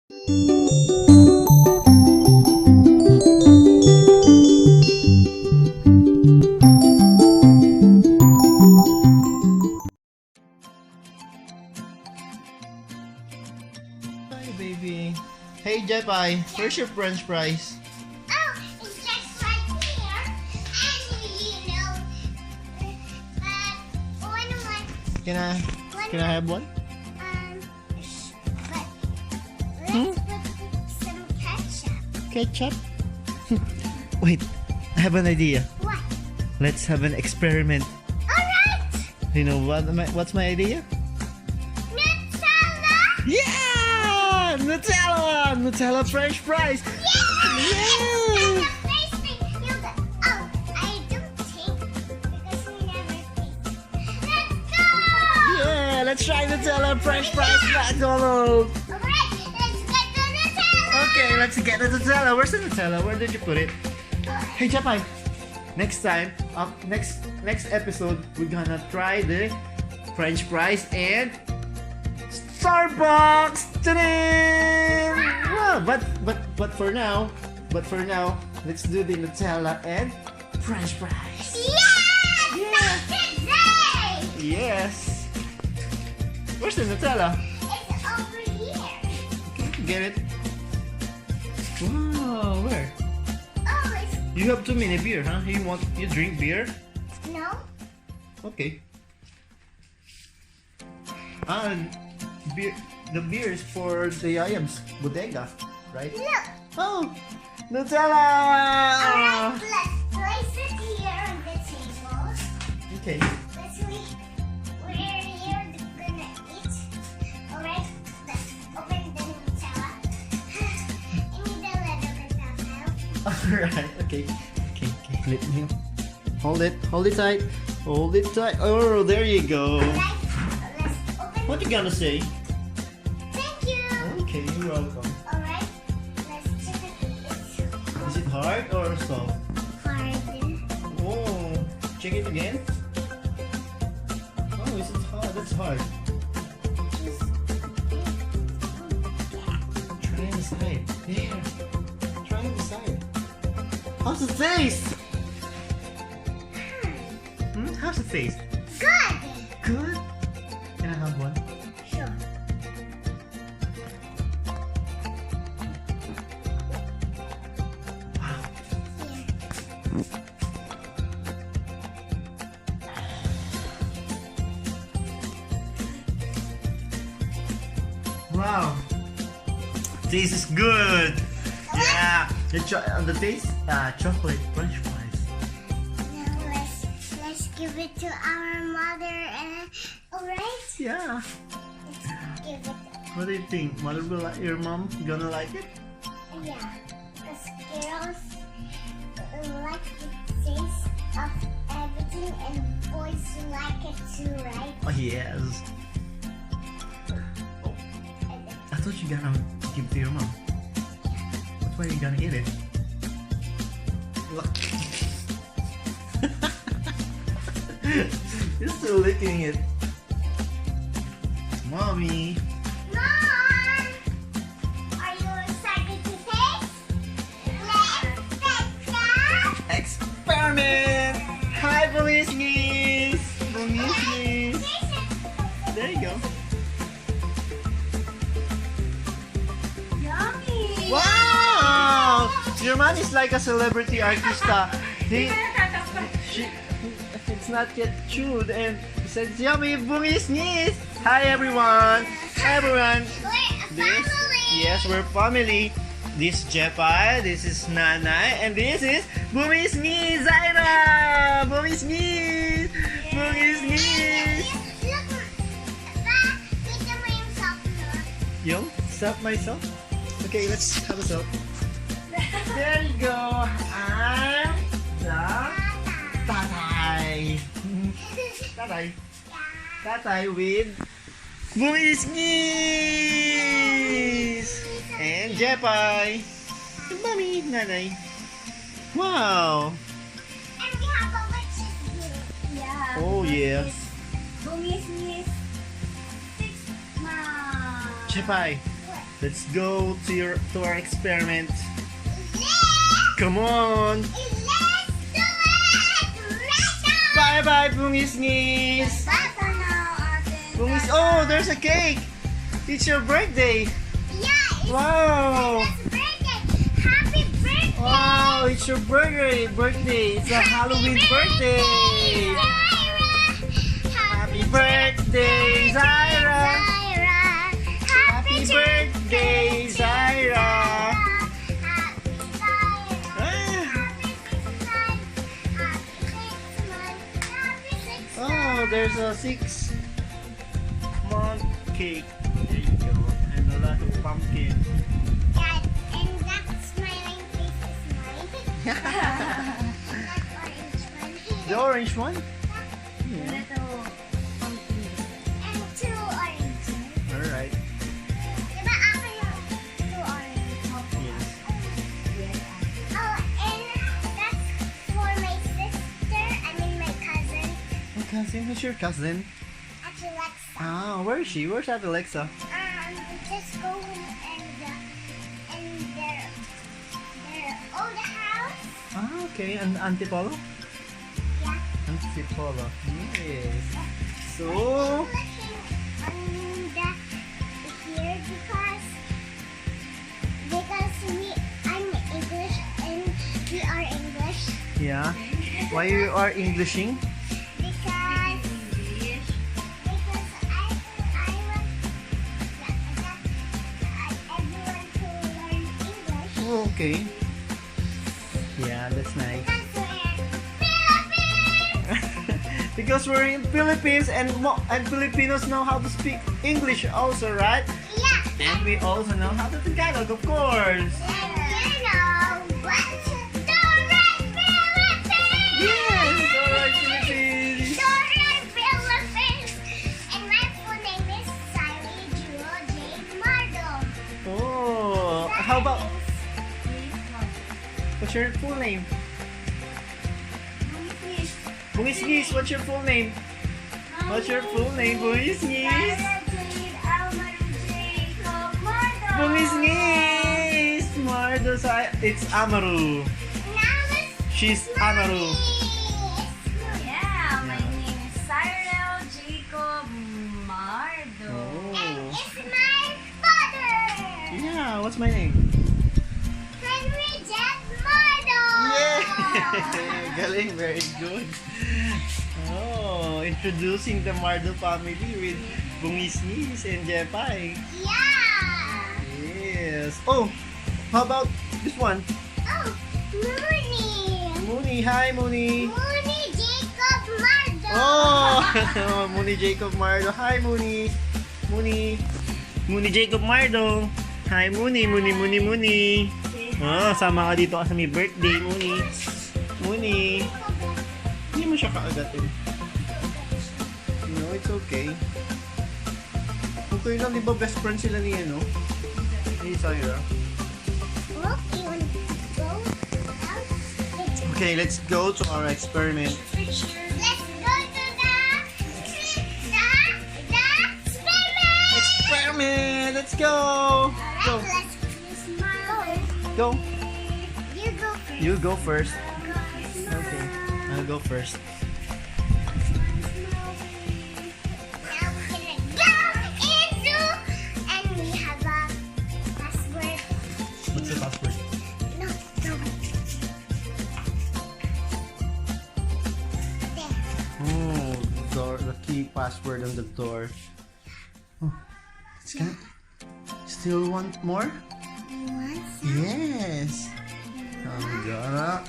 Hi, baby. Hey, Jeffay, where's your French fries? Oh, it's just right here. And when Can I have one? but let's put some ketchup. Ketchup? Wait, I have an idea. What? Let's have an experiment. Alright! You know what's my idea? Nutella! Yeah! Nutella French fries! Yeah! Yeah! And the first thing you'll go, oh, I don't think because we never taste. Let's go! Yeah, let's try Nutella French fries McDonald's! Alright, let's get the Nutella! Okay, let's get the Nutella. Where's the Nutella? Where did you put it? Hey, Jeffay. Next time, next episode, we're gonna try the French fries and Starbucks. Ta-da! Wow, but for now, let's do the Nutella and French fries. Yes! Yeah. Today! Yes. Where's the Nutella? It's over here. Get it? Wow, where? Oh, it's You have too many beer, huh? You drink beer? no. Okay. The beer is for the Iams bodega, right? Look. Oh, Nutella! Alright, let's place it here on the table. Okay. Let's wait. We're here gonna eat. Alright, let's open the Nutella. I need a little bit of help. Alright, okay. Let me hold it tight. Hold it tight. Oh, there you go. Alright, let's open What you gonna say? Thank you. Okay, you're welcome. Alright, let's check it. It's Is it hard or soft? hard. Oh, check it again. Oh, is it hard? That's hard. Try the side. There. Try the side. How's it taste? How's it taste? Good. Good. Can I have one? Sure. Wow. This is good. Yeah. The taste, chocolate French fries. Now let's give it to our mother. Alright. Yeah. Let's give it. What do you think? Mother will like your mom gonna like it? Yeah. Because girls like the taste of everything, and boys like it too, right? Oh yes. Oh, I thought you gonna give it to your mom. That's why you're gonna eat it. Look. You're still licking it. Mommy. Mom, are you excited to taste? Let's take that. Experiment! Hi, Bolisnis! Bolisnis! There you go. Yummy. Wow! Your mom is like a celebrity artista. It's not yet chewed and he said, yummy, Bolisnis! Hi, everyone! Hi, everyone! We're a family. Yes, we're family. This is Jeffay, this is Nanay, and this is Bumisnis Zaira! Bumisnis! Bumisnis! Look, Pa, kita mo yung sock mo. Yo, stop myself? Okay, let's have a soap. There you go. I'm the tatay. Tatay. Tatay with Bumisnis! And Jeffay. And Mommy, Nanay. Wow! And we have a witch's gift. Yeah. Oh, yes. Bumisnis. Mom. Jeffay, What? Let's go to our experiment. Let's Come on. do it right now. Bye bye, Bungis-ngis. Bye for now, Ate. Bungis. Oh, there's a cake. It's your birthday. Yeah, it's Wow. Santa's birthday. Happy birthday. Wow, it's your birthday. It's a Halloween birthday. Happy birthday, Zaira. Happy birthday, Zaira. Oh, there's a 6-month cake. There you go. And a lot of pumpkin. And that smiling face is mine. That orange one. The orange one? Yeah. Little pumpkin. And two orange. Alright. Diba ako yung two orange? Yes. Oh, and that's for my sister. I mean my cousin. My cousin? Who's your cousin? Alexa. Ah, where is she? Where's Ate Alexa? Just go in their old house. Ah, okay. And Auntie Polo? Yeah. Auntie Polo. Yes. So, Looking on the here because I'm English and we are English yeah. Why you are Englishing? because English. I want everyone to learn English. Oh, okay. Yeah, that's nice. Because we're Because we're in Philippines. Philippines and Filipinos know how to speak English also, right? Yeah. And we also know how to Tagalog, of course. And you know what? The Red Philippines. Yes, alright, Philippines. The Red Philippines. And my full name is Sally Jewel J. Mardo. Oh, how about what's your full name? Bungis-ngis, what's your full name? What's your full name, Bungis-ngis? Bungis-ngis! Mardo, it's Amaru. She's Amaru. Yeah, my name is Cyril Jacob Mardo. And Oh. it's my father. Yeah, what's my name? Henry Jeff Mardo. Yeah! Galing, very good. Oh, introducing the Mardo family with Bungis-ngis and Jeffay. Yeah. Yes. Oh, how about this one? Oh, Mooney. Mooney. Hi, Mooney. Mooney Jacob Mardo. Oh, Mooney Jacob Mardo. Hi, Mooney. Mooney. Mooney Jacob Mardo. Hi, Mooney. Mooney. Oh, sama ka dito kasi may birthday, Mooney. Mooney. Hindi mo siya kaagatin. No, it's okay. Okay lang, di ba best friend sila ni ano? Ni Zaira. Look, you want to go out? Okay, let's go to our experiment. Let's go to the experiment. Experiment! Let's go! Go. Alright, let's smile. Go. You go first. You go first. Okay, I'll go first. Now we're gonna go into, and we have a password. What's the password? No. There. Oh, the key password on the door. Oh, it's gonna. Still want more? You want some? Yes. I'm gonna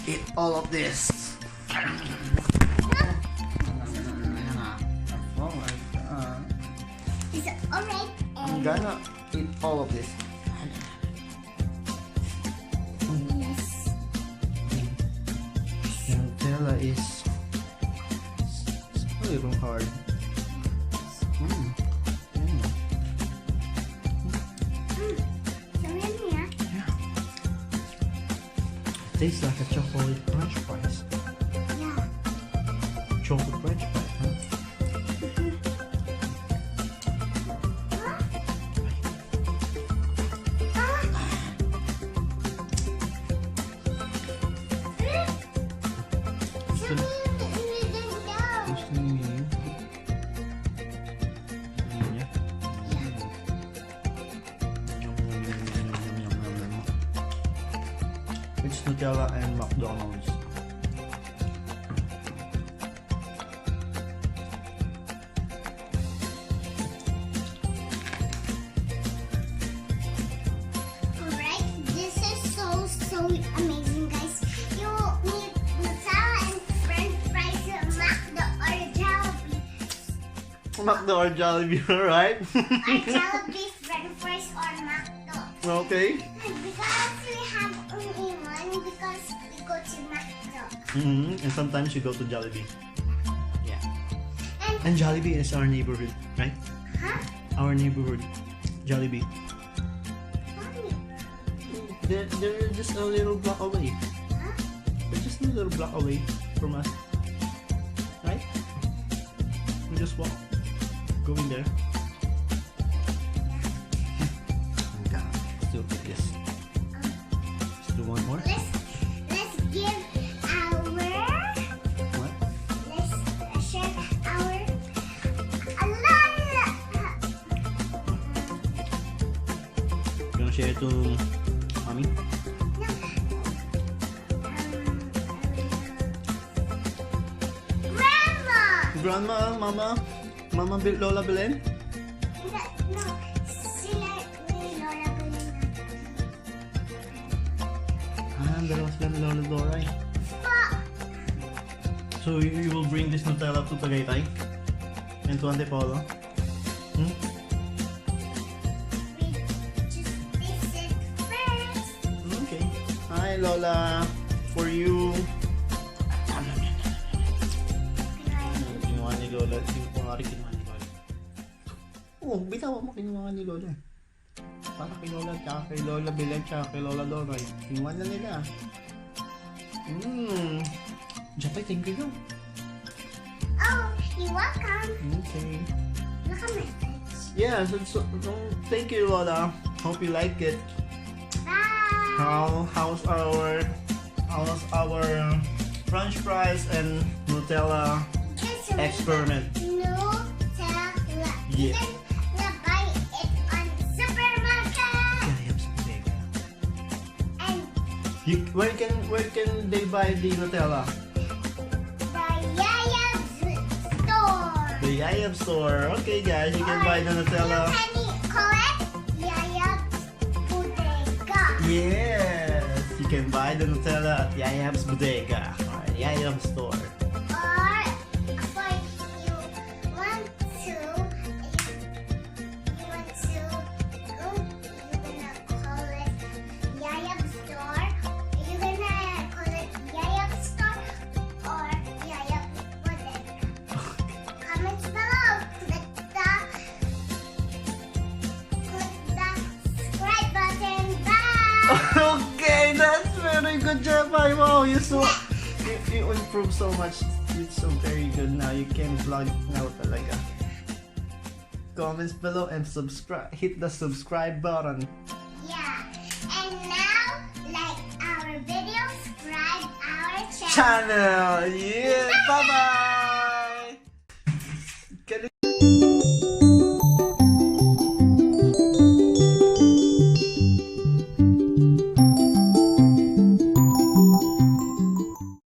eat all of this. Oh my god. Is it alright? I'm gonna eat all of this. Yes. Nutella is a little hard. Mm. So yummy, huh? Yeah. Tastes like a chocolate french fries. Yeah. Chocolate french fries, huh? It's Nutella and McDonald's. Alright, this is so amazing, guys. You need Nutella and French fries at McDo or Jollibee. McDo or Jollibee, alright? Or Jollibee, French fries or McDo. Okay. Because we have only one because we go to McDo. And sometimes you go to Jollibee. Yeah. And And Jollibee is our neighborhood, right? huh? Our neighborhood. Jollibee. Mommy. They're just a little block away. Huh? They're just a little block away from us. Right? We just walk. Go in there. Okay. Let's do this. Let's do one more. Let's give our What? let's share our a lot. You wanna share it to mommy? Grandma. Mama, Lola Belen? No, sila ni Lola Belen. Dalawa sila ni Lola Dora eh. So you will bring this Nutella to Tagaytay? And to Antipolo? Hmm? We just taste it first. Okay. Hi Lola. For you. Kinuha ni Lola. Kinuha ni Lola. Oh, bitawa mo kinuha ni Lola. Para kay Lola, tsaka kay Lola Belen, tsaka kay Lola Dora. Kinuha na nila. Jeffay, thank you. Oh, you're welcome. Okay. Look at my face. Yeah, so thank you Lola. Hope you like it. Bye. How's our French fries and Nutella Just a experiment? Nutella. Yeah. You can buy it on supermarket. And Where can they buy the Nutella? the Yayab's store. The Yayab store. Okay guys, you can buy the You Nutella. can call it Yayab's Bodega. Yes, you can buy the Nutella at Yayab's Bodega or Yayab store. Or for you want to, you're gonna call it Yayab store. You're gonna call it Yayab store or Yayab Bodega. Comments below. Click the subscribe button. Bye. Okay, that's very good, Jeffay. Wow, you improved so much. It's so very good now. You can vlog now talaga. Comments below and subscribe. Hit the subscribe button. Yeah. And now, like our video, subscribe our channel. Channel. Yeah. Bye bye.